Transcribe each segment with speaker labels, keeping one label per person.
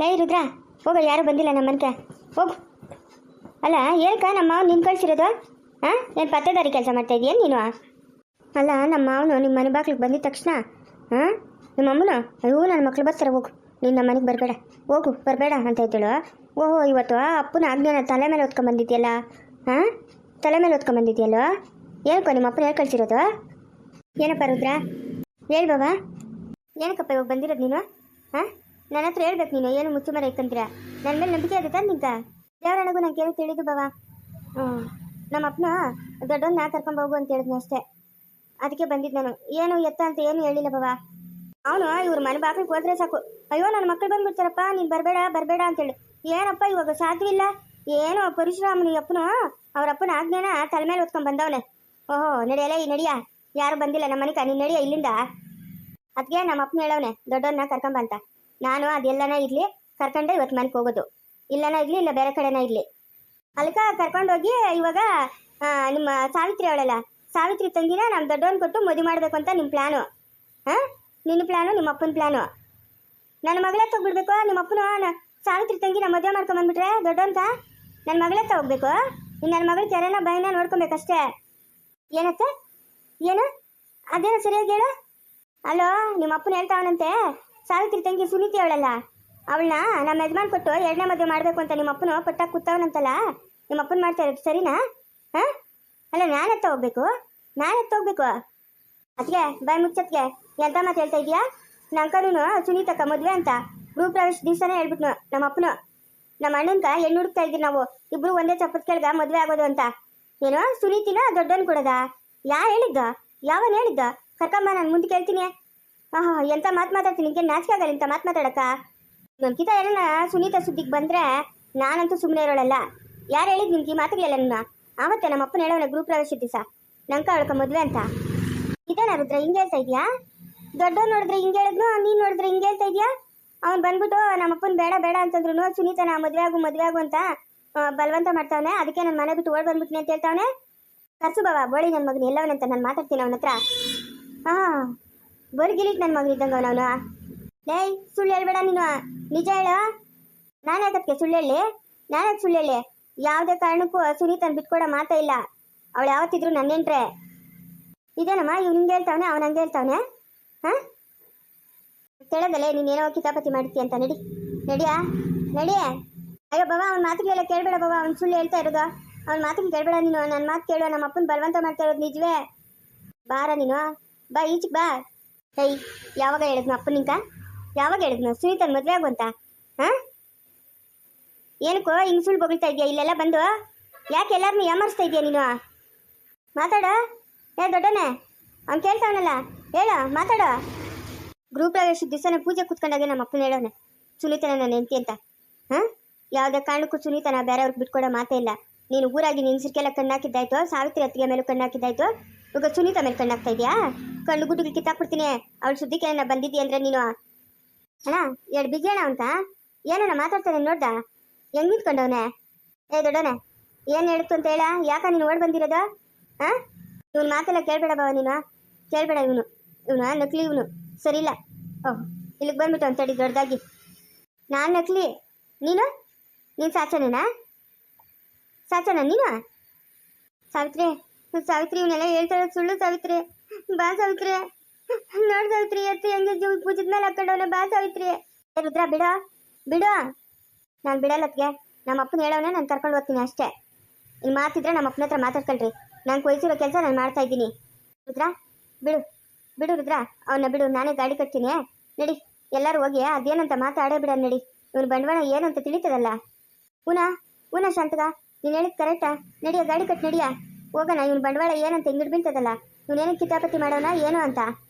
Speaker 1: ಲೈ ರುದ್ರ, ಹೋಗ, ಯಾರು ಬಂದಿಲ್ಲ ನಮ್ಮ ಮನೆಗೆ, ಹೋಗು. ಅಲ್ಲ ಏನಕ್ಕ ನಮ್ಮ ಮಾವನು ನಿನ್ನ ಕಳ್ಸಿರೋದು? ಹಾಂ, ಏನು ಪತ್ತೆದಾರಿ ಕೆಲಸ ಮಾಡ್ತಾ ಇದೀಯ ನೀನು? ಅಲ್ಲ ನಮ್ಮ ಮಾವನು ನಿಮ್ಮ ಮನೆ ಬಾಗ್ಲಿಗೆ ಬಂದಿದ ತಕ್ಷಣ ಹಾಂ ನಿಮ್ಮ ಅಮ್ಮನು ಅಯ್ಯೋ ನನ್ನ ಮಕ್ಳು ಬರ್ತಾರೆ, ಹೋಗು ನೀನು ನಮ್ಮ ಮನೆಗೆ ಬರಬೇಡ, ಹೋಗು ಬರಬೇಡ ಅಂತ ಹೇಳ್ತೇಳು. ಓಹೋ, ಇವತ್ತು ಅಪ್ಪನ ಆಜ್ಞೆನ ತಲೆ ಮೇಲೆ ಹೊತ್ಕೊಂಬಂದಿದ್ಯಲ್ಲ. ಹಾಂ, ತಲೆ ಮೇಲೆ ಹೊತ್ಕೊಂಬಂದಿದ್ಯಲ್ಲೋ. ಏನಕ್ಕೋ ನಿಮ್ಮ ಅಪ್ಪನ ಹೇಳಿ ಕಳ್ಸಿರೋದು? ಏನಪ್ಪ ರುದ್ರ, ಹೇಳಿ ಬಾಬಾ, ಏನಕ್ಕಪ್ಪ ಇವಾಗ ಬಂದಿರೋದು ನೀನು? ಹಾಂ, ನನ್ನ ಹತ್ರ ಹೇಳ್ಬೇಕು ನೀನು, ಏನು ಮುಚ್ಚು ಮರ ಇಕ್ಕಂತೀರ? ನನ್ನ ಮೇಲೆ ನಂಬಿಕೆ ಆಗುತ್ತಾ ನಿಂಕ? ದೇವರೊಳಗೂ ನಂಗೆ ಏನು ತಿಳಿದು ಬಾಬಾ. ನಮ್ಮ ಅಪ್ಪನ ದೊಡ್ಡವನ್ನ ಕರ್ಕೊಂಡು ಹೋಗು ಅಂತ ಹೇಳಿದ್ನು ಅಷ್ಟೇ, ಅದಕ್ಕೆ ಬಂದಿದ್ದು ನಾನು. ಏನು ಎತ್ತ ಅಂತ ಏನು ಹೇಳಿಲ್ಲ ಬಾಬಾ. ಅವನು ಇವ್ರ ಮನೆ ಬಾಗಿಲಿಗೆ ಹೋದ್ರೆ ಸಾಕು, ಅಯ್ಯೋ ನನ್ನ ಮಕ್ಕಳು ಬಂದ್ಬಿಡ್ತಾರಪ್ಪ, ನೀನು ಬರಬೇಡ ಬರಬೇಡ ಅಂತೇಳಿ. ಏನಪ್ಪ ಇವಾಗ ಸಾಧ್ಯವಿಲ್ಲ, ಏನೋ ಪರಶುರಾಮನ ಅಪ್ಪನು ಅವ್ರ ಅಪ್ಪನ ಆಜ್ಞೆನ ತಲೆ ಮೇಲೆ ಹೊತ್ಕೊಂಡು ಬಂದವನೆ. ಓಹೋ, ನಡೆಯಲ್ಲ ಈ ನಡಿಯ, ಯಾರು ಬಂದಿಲ್ಲ ನಮ್ಮ ಮನೆಗೆ, ನೀನು ನಡಿಯ ಇಲ್ಲಿಂದ. ಅದಕ್ಕೆ ನಮ್ಮ ಅಪ್ಪನ ಹೇಳವನೆ ದೊಡ್ಡವನ್ನ ಕರ್ಕೊಂಬಂತ. ನಾನು ಅದೆಲ್ಲನ ಇರಲಿ ಕರ್ಕೊಂಡೆ ಇವತ್ತು ಮನೆಗೆ ಹೋಗೋದು, ಇಲ್ಲನ ಇರಲಿ ಇಲ್ಲ ಬೇರೆ ಕಡೆನ ಇರಲಿ. ಅಲ್ಕ ಕರ್ಕೊಂಡೋಗಿ ಇವಾಗ ನಿಮ್ಮ ಸಾವಿತ್ರಿ ಅವಳಲ್ಲ, ಸಾವಿತ್ರಿ ತಂಗಿನ ನಮ್ಮ ದೊಡ್ಡವನ್ ಕೊಟ್ಟು ಮದುವೆ ಮಾಡಬೇಕು ಅಂತ ನಿಮ್ಮ ಪ್ಲ್ಯಾನು. ಹಾಂ, ನಿನ್ನ ಪ್ಲ್ಯಾನು, ನಿಮ್ಮ ಅಪ್ಪನ ಪ್ಲ್ಯಾನು. ನನ್ನ ಮಗಳೇ ತಗೋಬಿಡ್ಬೇಕು. ನಿಮ್ಮ ಅಪ್ಪನು ಸಾವಿತ್ರಿ ತಂಗಿನ ಮದುವೆ ಮಾಡ್ಕೊಂಬಂದ್ಬಿಟ್ರೆ ದೊಡ್ಡವಂತ ನನ್ನ ಮಗಳೇ ಹೋಗ್ಬೇಕು. ಇನ್ನು ನನ್ನ ಮಗಳ ತೆರೆನ ಬೈನ ನೋಡ್ಕೊಬೇಕಷ್ಟೇ. ಏನತ್ತೆ, ಏನು ಅದೇನೋ ಸರಿಯಾಗಿ ಹೇಳು. ಅಲೋ, ನಿಮ್ಮ ಅಪ್ಪನ ಹೇಳ್ತಾವನಂತೆ ಸಾವಿತ್ರಿ ತಂಗಿ ಸುನೀತಿ ಅವಳಲ್ಲ, ಅವಳನ್ನ ನಮ್ಮ ಯಜಮಾನ್ ಕೊಟ್ಟು ಎರಡನೇ ಮದುವೆ ಮಾಡಬೇಕು ಅಂತ ನಿಮ್ಮ ಅಪ್ಪನು ಪಟ್ಟಾಗಿ ಕೂತವನಂತಲ್ಲ. ನಿಮ್ಮ ಅಪ್ಪನ ಮಾಡ್ತಾ ಇರೋದು ಸರಿನಾ? ಹಾಂ, ಅಲ್ಲ ನಾನೆತ್ತ ಹೋಗ್ಬೇಕು, ನಾನೆತ್ತ ಹೋಗ್ಬೇಕು? ಅದಕ್ಕೆ ಬಾಯ್ ಮುಚ್ಚತ್ಗೆ ಎಂತ ಮಾತು ಹೇಳ್ತಾ ಇದೀಯಾ? ನಂಕನೂ ಸುನೀತಕ್ಕ ಮದುವೆ ಅಂತ ಗೃಹ ಪ್ರವೇಶ ದಿವಸನೇ ಹೇಳ್ಬಿಟ್ನು ನಮ್ಮ ಅಪ್ಪನು. ನಮ್ಮ ಅಣ್ಣನ್ಕ ಹೆಣ್ಣು ಹುಡುಕ್ತಾ ಇದ್ದೀವಿ ನಾವು ಇಬ್ರು ಒಂದೇ ಚಪ್ಪತ್ ಕೆಳಗ ಮದುವೆ ಆಗೋದು ಅಂತ. ಏನೋ ಸುನೀತಿನ ದೊಡ್ಡವನ್ ಕೊಡೋದ? ಯಾರು ಹೇಳಿದ್ದ? ಯಾವನ್ ಹೇಳಿದ್ದ? ಕರ್ಕಂಬ, ನಾನು ಮುಂದೆ ಕೇಳ್ತೀನಿ. ಆಹಾ, ಎಂತ ಮಾತು ಮಾತಾಡ್ತೀನಿ, ನಿಂಗೆ ನಾಚಿಕೆ ಆಗಲ್ಲ ಇಂಥ ಮಾತು ಮಾತಾಡಕ್ಕ? ನಮ್ಕಿತ ಏನನ್ನ ಸುನೀತ ಸುದ್ದಿಗೆ ಬಂದ್ರೆ ನಾನಂತೂ ಸುಮ್ಮನೆ ಇರೋಳಲ್ಲ. ಯಾರು ಹೇಳಿದ್ ನಿಮ್ಗೆ ಈ ಮಾತುಗಳೆಲ್ಲ? ನನ್ನ ಆವತ್ತೆ ನಮ್ಮ ಅಪ್ಪನ ಹೇಳೋಣ ಗೃಹ ಪ್ರವೇಶ ದಿವಸ ನಂಕ ಅವಳ್ಕ ಮದುವೆ ಅಂತ. ಇದೇನ ರುದ್ರ ಹಿಂಗೆ ಹೇಳ್ತಾ ಇದೆಯಾ? ದೊಡ್ಡವ್ನು ನೋಡಿದ್ರೆ ಹಿಂಗೆ ಹೇಳಿದ್ನು, ನೀನು ನೋಡಿದ್ರೆ ಹಿಂಗೆ ಹೇಳ್ತಾ ಇದೆಯಾ? ಅವ್ನು ಬಂದ್ಬಿಟ್ಟು ನಮ್ಮಪ್ಪನ ಬೇಡ ಬೇಡ ಅಂತಂದ್ರು ಸುನೀತನ ಮದುವೆ ಆಗು ಅಂತ ಬಲವಂತ ಮಾಡ್ತಾವನೆ. ಅದಕ್ಕೆ ನನ್ನ ಮನೆ ಬಿಟ್ಟು ಓಡ್ ಬಂದ್ಬಿಟ್ನಿ ಅಂತ ಹೇಳ್ತಾವನೆ. ಕರ್ಸು ಬಾಬಾ ಬೋಳಿ ನನ್ನ ಮಗನ ಎಲ್ಲವನಂತ ನಾನು ಮಾತಾಡ್ತೀನಿ ಅವನ ಹತ್ರ. ಹಾಂ, ಬರ್ಗಿಲಿಕ್ ನನ್ನ ಮಗನ ಇದ್ದಂಗ ಅವನವನು. ಲೇಯ್, ಸುಳ್ಳು ಹೇಳ್ಬೇಡ ನೀನು, ನಿಜ ಹೇಳ. ನಾನು ಯಾಕತ್ಗೆ ಸುಳ್ಳು ಹೇಳಿ? ನಾನ್ಯಾಕೆ ಸುಳ್ಳು ಹೇಳಿ? ಯಾವುದೇ ಕಾರಣಕ್ಕೂ ಸುನೀತನ ಬಿಟ್ಕೊಡೋ ಮಾತೇ ಇಲ್ಲ. ಅವಳು ಯಾವತ್ತಿದ್ರು ನನ್ನೇನ್ರೆ. ಇದೇನಮ್ಮ ಇವ್ನು ಹಿಂಗೆ ಹೇಳ್ತಾವನೆ, ಅವನು ಹಂಗೆ ಹೇಳ್ತಾವನೆ. ಹಾಂ, ಕೇಳೋದಲ್ಲೇ ನೀನೇನೋ ಕಿತಾಪತಿ ಮಾಡ್ತೀಯ ಅಂತ. ನಡಿ ನಡಿಯಾ ನಡಿ. ಅಯ್ಯೋ ಬಾಬಾ, ಅವ್ನ ಮಾತುಗಳೆಲ್ಲ ಕೇಳಬೇಡ ಬಾಬಾ, ಅವ್ನು ಸುಳ್ಳು ಹೇಳ್ತಾ ಇರೋದು. ಅವ್ನ ಮಾತನ್ನು ಕೇಳಬೇಡ ನೀನು, ನನ್ನ ಮಾತು ಕೇಳೋ. ನಮ್ಮ ಅಪ್ಪನ ಬಲವಂತ ಮಾಡ್ತಾ ಇರೋದು ನಿಜವೇ. ಬಾರ ನೀನು, ಬಾ ಈಚಿಗೆ ಬಾ. ಹೈ, ಯಾವಾಗ ಹೇಳಿದ್ನು ಅಪ್ಪನ ನಿಂಕ? ಯಾವಾಗ ಹೇಳಿದ್ನು ಸುನೀತನ ಮದುವೆ ಆಗುವಂತ? ಹಾಂ, ಏನಕ್ಕೋ ಹಿಂಗೆ ಸುಳ್ಳು ಬೊಗಳ್ತಾ ಇದೆಯಾ ಇಲ್ಲೆಲ್ಲ ಬಂದು? ಯಾಕೆ ಎಲ್ಲರನ್ನೂ ಯಾಮರ್ಸ್ತಾ ಇದೆಯಾ ನೀನು? ಮಾತಾಡ. ಏ ದೊಡ್ಡನೆ, ಅವ್ನು ಕೇಳ್ತಾವನಲ್ಲ, ಹೇಳ ಮಾತಾಡ. ಗೃಹ ಪ್ರವೇಶ ದಿವಸನೇ ಪೂಜೆ ಕೂತ್ಕೊಂಡಾಗೆ ನಮ್ಮ ಅಪ್ಪನ ಹೇಳೋನೆ ಸುನೀತನ ನನ್ನ ಹೆಂಡತಿ ಅಂತ. ಹಾಂ, ಯಾವುದೇ ಕಾರಣಕ್ಕೂ ಸುನೀತನ ಬೇರೆಯವ್ರಿಗೆ ಬಿಟ್ಕೊಡೋ ಮಾತೇ ಇಲ್ಲ. ನೀನು ಊರಾಗಿ ನಿನ್ನ ಸಿರ್ಕೆಲ್ಲ ಕಣ್ಣಾಕಿದ್ದಾಯ್ತು, ಸಾವಿತ್ರಿ ಅತ್ತಿಗೆ ಮೇಲೂ ಕಣ್ಣಾಕಿದ್ದಾಯ್ತು, ಇವಾಗ ಸುನೀತ ಮೇಲೆ ಕಣ್ಣಾಕ್ತಾ ಇದೆಯಾ? ಕಣ್ಣು ಗುಡ್ಡಿಗೆ ಕಿತ್ತಾಕ್ಬಿಡ್ತೀನಿ ಅವಳು ಸುದ್ದಿಗೆ ಏನ ಬಂದಿದ್ದೀಯ ಅಂದರೆ ನೀನು. ಅಣ್ಣ ಎರಡು ಬಿಗಿಯೋಣ ಅಂತ ಏನಣ್ಣ ಮಾತಾಡ್ತಾನೆ ನೋಡ್ದ ಹೆಂಗೆ ನಿಂತ್ಕೊಂಡವನೆ. ಏ ದೊಡ್ಡವನೆ, ಏನು ಹೇಳ್ತು ಅಂತ ಹೇಳ? ಯಾಕ ನೀನು ಓಡ್ ಬಂದಿರೋದು? ಹಾಂ, ಇವನು ಮಾತೆಲ್ಲ ಕೇಳಬೇಡ ಬಾವ, ನೀನು ಕೇಳಬೇಡ. ಇವನು ನಕಲಿ, ಇವನು ಸರಿ ಇಲ್ಲ. ಓಹ್, ಇಲ್ಲಿಗೆ ಬಂದ್ಬಿಟ್ಟು ಅಂತೇಳಿ ದೊಡ್ಡದಾಗಿ. ನಾನು ನಕಲಿ, ನೀನು ಸಾಚನೇನಾ? ಸಾಚನ ನೀನು? ಸಾವಿತ್ರಿ, ಸಾವಿತ್ರಿ, ಇವನ್ನೆಲ್ಲ ಹೇಳ್ತಾಳೆ ಸುಳ್ಳು. ಸಾವಿತ್ರಿ ಬಾ, ಸಾವಿತ್ರಿ ನೋಡಿ ಸಾವಿತ್ರಿ, ಎತ್ತು ಹೆಂಗೆ ಪೂಜದ ಮೇಲೆ ಹಾಕೊಂಡವನೆ. ಬಾ ಸಾವಿತ್ರಿ. ರುದ್ರ ಬಿಡೋ ಬಿಡೋ. ನಾನು ಬಿಡಲ್ಲತ್ಗೆ, ನಮ್ಮ ಅಪ್ಪನ ಹೇಳೋನೆ ನಾನು ಕರ್ಕೊಂಡು ಹೋಗ್ತೀನಿ ಅಷ್ಟೇ. ಇಲ್ಲಿ ಮಾತಿದ್ರೆ ನಮ್ಮ ಅಪ್ಪನ ಹತ್ರ ಮಾತಾಡ್ಕೊಳ್ರಿ. ನಾನು ಕೊಯ್ಸಿರೋ ಕೆಲಸ ನಾನು ಮಾಡ್ತಾ ಇದ್ದೀನಿ. ರುದ್ರ ಬಿಡು ಬಿಡು, ರುದ್ರ ಅವನ್ನ ಬಿಡು, ನಾನೇ ಗಾಡಿ ಕಟ್ತೀನಿ. ನಡಿ ಎಲ್ಲರೂ ಹೋಗಿ ಅದೇನಂತ ಮಾತಾಡೇ ಬಿಡ. ನಡಿ, ಇವನು ಬಂಡವಾಳ ಏನಂತ ತಿಳಿತದಲ್ಲ. ಊನ ಶಾಂತಗ, ನೀನು ಹೇಳಿದ್ ಕರೆಕ್ಟಾ? ನಡಿಯ ಗಾಡಿ ಕಟ್ ನಡಿಯ, ಹೋಗೋಣ. ಇವನು ಬಂಡವಾಳ ಏನಂತ ಹಿಂಗಿಡ್ ಬೀಳ್ತದಲ್ಲ. ಇವನೇನು ಕಿತಾಪತಿ ಮಾಡೋಣ ಏನೋ ಅಂತ.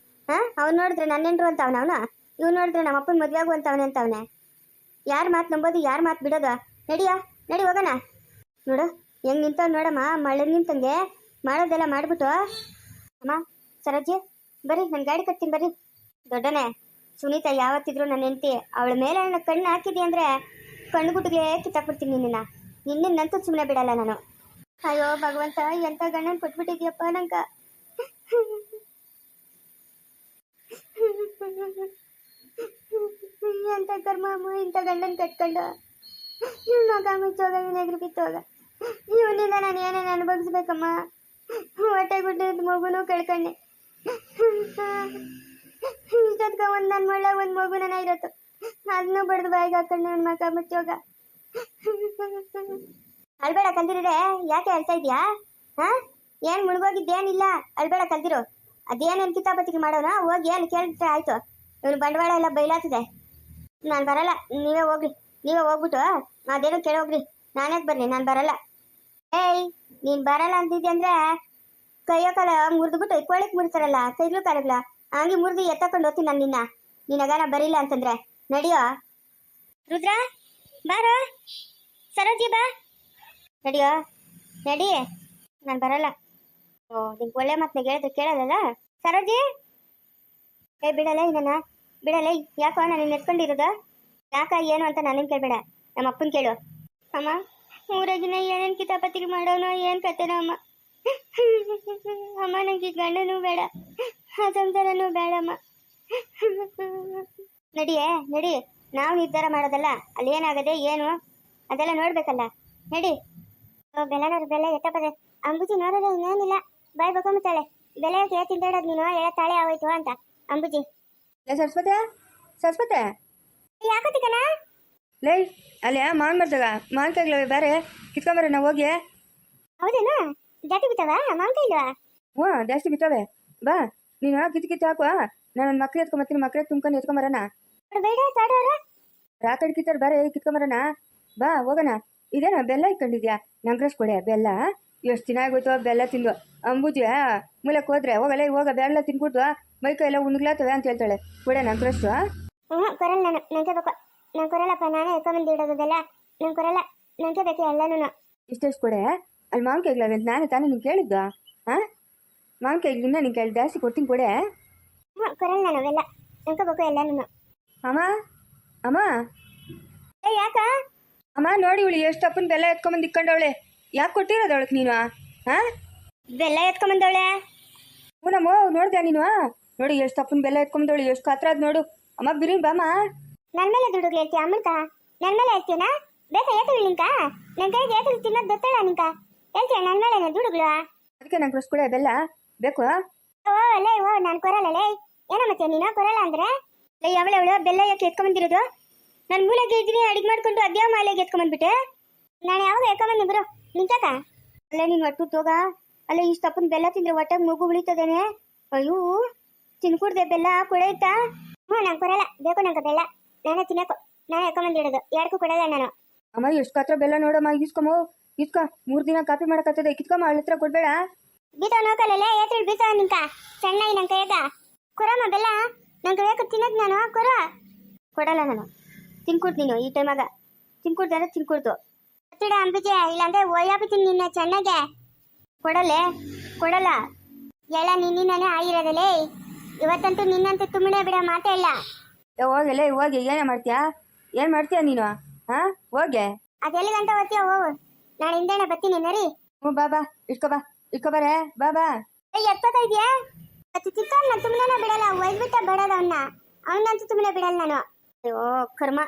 Speaker 1: ಹಾಂ, ಅವ್ನು ನೋಡಿದ್ರೆ ನನ್ನೆಂಡ್ರು ಅಂತ ಅವನು, ಇವ್ನು ನೋಡಿದ್ರೆ ನಮ್ಮ ಅಪ್ಪನ ಮದುವೆ ಆಗುವಂತವನೇ ಅಂತವನೆ. ಯಾರು ಮಾತು ನಂಬೋದು, ಯಾರು ಮಾತು ಬಿಡೋದು? ನಡಿ ಹೋಗೋಣ. ನೋಡು ಹೆಂಗೆ ನಿಂತವ್ ನೋಡಮ್ಮ, ಮಳೆ ನಿಂತಂಗೆ ಮಾಡೋದೆಲ್ಲ ಮಾಡಿಬಿಟ್ಟು. ಅಮ್ಮ ಸರೋಜಿ ಬರ್ರಿ, ನಾನು ಗಾಡಿ ಕಟ್ತೀನಿ ಬರ್ರಿ. ದೊಡ್ಡನೆ, ಸುನೀತ ಯಾವತ್ತಿದ್ರು ನನ್ನ ಹೆಂಡತಿ. ಅವಳ ಮೇಲೆ ನನ್ನ ಕಣ್ಣು ಹಾಕಿದೆ ಅಂದರೆ ಕಣ್ಣು ಗುಟ್ಟಿಗೆ ಕಿತ್ತಾಕ್ಬಿಡ್ತೀನಿ ನಿನ್ನಂತೂ ಸುಮ್ಮನೆ ಬಿಡಲ್ಲ ನಾನು. ಅಯ್ಯೋ ಭಗವಂತ, ಎಂಥ ಗಂಡನ ಕೊಟ್ಬಿಟ್ಟಿದ್ಯಪ್ಪ ನಂಗ. ಎಂತ ಕರ್ಮ ಅಮ್ಮ ಇಂಥ ಗಂಡನ ಕಟ್ಕೊಂಡು ಮಗ ಮುಚ್ಚೋಗ ಇವನೆಗ್ರು ಬಿತ್ತೋಗ ಇವನಿಂದ ನಾನು ಏನೇನು ಅನುಭವಿಸ್ಬೇಕಮ್ಮ. ಹೊಟ್ಟೆ ಗುಡ್ಡದ ಮಗುನೂ ಕಳ್ಕೊಂಡೆ. ಇಷ್ಟೊತ್ಕ ಒಂದು ನನ್ನ ಮಳ್ಳ ಒಂದು ಮಗುನ ಇರತ್ತು ಅದನ್ನೂ ಬಡ್ದು ಬಾಯಿಗೆ ಹಾಕೊಂಡು ನನ್ನ ಮಗ ಮುಚ್ಚೋಗ. ಅಳ್ಬೇಡ ಕಲ್ದಿರದೆ ಯಾಕೆ ಅಳ್ತಾ ಇದೆಯಾ? ಹಾಂ ಏನು ಮುಳುಗೋಗಿದ್ದೇನಿಲ್ಲ, ಅಳ್ಬೇಡ ಕಲ್ದಿರು. ಅದೇನೇನು ಕಿತಾಪತಿಗೆ ಮಾಡೋಣ ಹೋಗಿ ಏನು ಕೇಳಿದ್ರೆ ಆಯಿತು. ಇವನು ಬಂಡವಾಳ ಎಲ್ಲ ಬೈಲಾತಿದೆ. ನಾನು ಬರಲ್ಲ, ನೀವೇ ಹೋಗ್ರಿ. ನೀವೇ ಹೋಗ್ಬಿಟ್ಟು ಅದೇನು ಕೇಳೋಗ್ರಿ, ನಾನೇ ಬರ್ರಿ, ನಾನು ಬರಲ್ಲ. ಏಯ್ ನೀನು ಬರಲ್ಲ ಅಂತಿದ್ದೆ ಅಂದರೆ ಕೈಯೋ ಕಾಲ ಮುರಿದ್ಬಿಟ್ಟು ಕೋಳಿಗೆ ಮುರಿತಾರಲ್ಲ ಕೈಗಳು ಕಾಲಗಳ ಹಂಗೆ ಮುರಿದು ಎತ್ತಕೊಂಡು ಹೋಗ್ತೀನಿ ನಾನು ನಿನ್ನಗಾನ ಬರಿಲ್ಲ ಅಂತಂದ್ರೆ. ನಡಿಯೋ ರುದ್ರ, ಬಾರೋ ಸರೋಜಿ, ಬಾ ನಡಿಯೋ ನಡಿ. ನಾನು ಬರಲ್ಲ. ಓ ನಿಂಗೆ ಒಳ್ಳೆ ಮಾತನ್ನ ಹೇಳಿದ್ರೆ ಕೇಳೋದಲ್ಲ ಸರೋಜಿ. ಬಿಡಲ್ಲ ನನ್ನ ಬಿಡಲ್ಲ. ಯಾಕೋ ನಾನು ನೆತ್ಕೊಂಡಿರೋದು ಯಾಕ ಏನು ಅಂತ ನಾನೇನು ಕೇಳಬೇಡ, ನಮ್ಮ ಅಪ್ಪನ ಕೇಳು. ಅಮ್ಮ ಊರಾಗಿನ ಏನೇನು ಕಿತಾಪತಿಗೆ ಮಾಡೋನೋ ಏನು ಕತೆನೋ ಅಮ್ಮ. ಅಮ್ಮ ನನಗೆ ಗಂಡನೂ ಬೇಡ, ಆ ಸಂಸಾರನೂ ಬೇಡಮ್ಮ. ನಡಿಯೇ ನಡಿ, ನಾವು ನಿರ್ಧಾರ ಮಾಡೋದಲ್ಲ, ಅಲ್ಲಿ ಏನಾಗದೆ ಏನು ಅದೆಲ್ಲ ನೋಡ್ಬೇಕಲ್ಲ. ನಡಿ. ಬೆಲೆನವ್ರು ಬೆಲೆ ಎತ್ತಪ್ಪದೆ ಅಂಬುಜಿ ನೋಡೋದು ಇನ್ನೇನಿಲ್ಲ, ಬಾಯ್ ಬಕೊಂಬಿಡ್ತಾಳೆ. ಬೆಲೆ ತಿಂದಾಡೋದು ನೀನು ತಾಳೆ ಆಗೋಯ್ತು ಅಂತ ಅಂಬುಜಿ.
Speaker 2: ಸರಸ್ವತಿ ಸರಸ್ವತಿ
Speaker 1: ಯಾಕೋತಿಕನ
Speaker 2: ಲೈ ಅಲ್ಲೇ ಮಾನ್ ಮಾಡ್ದಾಗ ಮಾನ್ಕಾಯಿಗಳವೆ ಬೇರೆ ಕಿತ್ಕೊಂಬರೋಣ ಹೋಗಿ.
Speaker 1: ಹೌದೇನಾ? ಜಾತಿ ಬಿತ್ತವ ಮಾನ್ಕಾಯಿ ಇಲ್ವಾ?
Speaker 2: ಹ್ಞೂ ಜಾಸ್ತಿ ಬಿತ್ತವೆ. ಬಾ ನೀನು ಕಿತ್ತು ಹಾಕುವ, ನಾನು ಮಕ್ಳು ಎತ್ಕೊಂಬರ್ತೀನಿ. ಮಕ್ಳು ತುಂಬ್ಕೊಂಡು ಎತ್ಕೊಂಬರೋಣ.
Speaker 1: ಬೇಡ ತಾಡೋರ
Speaker 2: ರಾಕಡಿ ಕಿತ್ತಾರ ಬೇರೆ ಕಿತ್ಕೊಂಬರೋಣ. ಬಾ ಹೋಗೋಣ. ಇದೇನ ಬೆಲ್ಲ ಇಟ್ಕೊಂಡಿದ್ಯಾ? ನಂಗ್ರಸ್ ಕೊಡೆ ಬೆಲ್ಲ. ಎಷ್ಟು ದಿನ ಆಗೋಯ್ತು ಬೆಲ್ಲ ತಿಂದು. ಅಂಬುಜಿ ಮೂಲಕ್ಕೆ ಹೋದ್ರೆ ಹೋಗಲ್ಲ, ಹೋಗ ಬೆಲ್ಲ ತಿನ್ಬಿಟ್ಟು ಮೈಕೈ ಎಲ್ಲ ಉಣ್ಗ್ಲಾತವೆ ಅಂತ ಹೇಳ್ತಾಳೆ. ಕೊಡೆ ನಂಗ್ರಸ್ಸು.
Speaker 1: ಕೊರಲ್ಲ ನಾನು, ನಂಗೆ ಬೇಕು. ನಾನು ಕೊರಲ್ಲಪ್ಪ, ನಾನೇ ಎತ್ಕೊಂಬಂದು ಇಡೋದು ಬೆಲ್ಲ. ನಂಗೆ ಕೊರಲ್ಲ, ನಂಗೆ ಬೇಕು ಎಲ್ಲನೂ.
Speaker 2: ಇಷ್ಟೆಷ್ಟು ಕೊಡೆ. ಅಲ್ಲಿ ಮಾವಿನಕಾಯಿಗಳವೆ ಅಂತ ನಾನೇ ತಾನೇ ನಿಂಗೆ ಕೇಳಿದ್ದು. ಹಾಂ ಮಾವಿನಕಾಯಿಗಳಿಂದ ನಿಂಗೆ ಕೇಳಿ ಜಾಸ್ತಿ ಕೊಡ್ತೀನಿ ಕೊಡೆ.
Speaker 1: ಕೊರಲ್ಲ ನಾನು ಅವೆಲ್ಲ, ನಂಗೆ ಬೇಕು ಎಲ್ಲನೂ.
Speaker 2: ಅಮ್ಮ ಅಮ್ಮ
Speaker 1: ಯಾಕ
Speaker 2: ಅಮ್ಮ ನೋಡಿ ಇವಳು ಎಷ್ಟು ಅಪ್ಪನ ಬೆಲ್ಲ ಎತ್ಕೊಂಬಂದು ಇಕ್ಕೊಂಡವಳೆ. ಯಾಕೆ ಕೊಟ್ಟಿರೋದು ಅವಳಕ್ಕೆ ನೀನು? ಹಾಂ
Speaker 1: ಬೆಲ್ಲ ಎತ್ಕೊಂಬಂದವಳೆ?
Speaker 2: ಹೂನಮ್ಮ ನೋಡ್ದೆ ನೀನು? ನೋಡಿ ಎಷ್ಟು ಅಪ್ಪನ ಬೆಲ್ಲ ಎತ್ಕೊಂಬಂದವಳು, ಎಷ್ಟು ಕಾತ್ರಾದ ನೋಡು. ಅಮ್ಮ ಬಿರಿನ್ ಬಾಮ್ಮ.
Speaker 1: ನನ್ನ ಮೇಲೆ ದುಡ್ಡುಗಳು ಹೇಳ್ತೀಯ ಅಮ್ಮಕ್ಕ? ನನ್ನ ಮೇಲೆ ಹೇಳ್ತೀಯನಾ? ಬೇಕಾ ಏತಗಳು ನಿಂಕ? ನನ್ನ ಕೈಗೆ ಏತಗಳು ತಿನ್ನೋದು ಗೊತ್ತಲ್ಲ ನಿಂಕ? ಹೇಳ್ತೀಯ ನನ್ನ ಮೇಲೆ ದುಡ್ಡುಗಳು?
Speaker 2: ಅದಕ್ಕೆ ನಂಗೆ ರೊಸ್ ಕೊಡೆ ಬೆಲ್ಲ ಬೇಕು.
Speaker 1: ಓ ಅಲ್ಲೇ ಓ ನಾನು ಕೊರಲ್ಲೇ. ಏನೋ ಮತ್ತೆ ನೀನು ಕೊರಲ್ಲ ಅಂದ್ರೆ ಅವಳು ಬೆಲ್ಲ ಯಾಕೆ ಎತ್ಕೊಂಬಂದಿರೋದು? ನಾನು ಮೂಲೆಗೆ ಇದ್ದೀನಿ ಅಡಿಗೆ ಮಾಡ್ಕೊಂಡು ಅದ್ಯಾವ ಮಾಲೆಗೆ ಎತ್ಕೊಂಬಂದ್ಬಿಟ್ಟೆ. ನಾನು ಯಾವಾಗ ಎತ್ಕೊಂಬಂದಿ ಬಿಡು ನಿಂತಾಕ. ಅಲ್ಲೇ ನೀನು ಒಟ್ಟು ತೋಗ. ಅಲ್ಲೇ ಇಷ್ಟು ಅಪ್ಪನ ಬೆಲ್ಲ ತಿಂದ್ರೆ ಹೊಟ್ಟೆಗೆ ಮಗು ಉಳಿತದೇನೆ. ಅಯ್ಯೋ ತಿನ್ಕೂಡ್ದೆ ಬೆಲ್ಲ ಕೊಡೈತಾ? ಹ್ಞೂ ನಂಗೆ ಕೊರಲ್ಲ, ಬೇಕು ನಂಗೆ ಬೆಲ್ಲ. ನಾನೇ ತಿನ್ನಬೇಕು, ನಾನೇ ಎತ್ಕೊಂಬಂದಿಡೋದು. ಯಾರಿಗೂ ಕೊಡೋಲ್ಲ ನಾನು.
Speaker 2: ಅಮ್ಮ ಎಷ್ಟು ಕಾತ್ರ ಬೆಲ್ಲ ನೋಡಮ್ಮ. ಇಸ್ಕೊಮೋ ಇಸ್ಕ. 3 ದಿನ ಕಾಪಿ ಮಾಡಕತ್ತದೆ. ಕಿತ್ಕೊಮ್ಮ, ಅವಳ ಹತ್ರ ಕೊಡ್ಬೇಡ.
Speaker 1: ಬೀತ ನೋಕಲ್ಲ ಏತ್ರಿ ಬೀತ ನಿಂಕ ಚೆನ್ನಾಗಿ ನನ್ನ ಕೈಯಾಗ ಕೊರಮ್ಮ ಬೆಲ್ಲ. ನಂಗೆ ಬೇಕು ತಿನ್ನೋದು ನಾನು. ಕೊಡಲ್ಲ ನಾನು. ತಿನ್ಕೊಡ್ ನೀನು ಈ ಟೈಮಾಗ. ತಿನ್ಕೊಡ್ದಾರೆ ತಿನ್ಕೊಡ್ತು ಹತ್ತಿಡ ಅಂಬಿಕೆ, ಇಲ್ಲಾಂದ್ರೆ ಒಯ್ಯಾಬಿತೀನಿ ನಿನ್ನ ಚೆನ್ನಾಗೆ. ಕೊಡಲ್ಲ ಎಲ್ಲ ನಿನ್ನಿಂದಾನೇ ಆಗಿರೋದಲ್ಲೇ. ಇವತ್ತಂತೂ ನಿನ್ನಂತೂ ತುಮ್ಮನೆ ಬಿಡ ಮಾತೇ ಇಲ್ಲ.
Speaker 2: ಹೋಗಲೇ ಹೋಗಿ ಏನೇ ಮಾಡ್ತೀಯಾ? ಏನು ಮಾಡ್ತೀಯಾ ನೀನು? ಹಾಂ ಹೋಗೆ.
Speaker 1: ಅದೆಲ್ಲಿಗಂತ ಓದ್ತೀಯ ಹೋಗು, ನಾನು ಹಿಂದೇನೆ ಬರ್ತೀನಿ ನರಿ.
Speaker 2: ಹ್ಞೂ ಬಾ ಬಾ ಇಟ್ಕೊಬಾರೆ ಬಾ ಬಾ.
Speaker 1: ಎತ್ತೋತಾ ಇದೆಯಾ? ಅದು ಚಿಕ್ಕ ತುಮ್ಮನೆ ಬಿಡಲ್ಲ, ಒಯ್ದ್ಬಿಟ್ಟ ಬಿಡೋದು ಅವನ್ನಂತೂ ತುಮ್ಮನೆ ಬಿಡಲ್ಲ ನಾನು. ಅಯ್ಯೋ ಕರ್ಮ.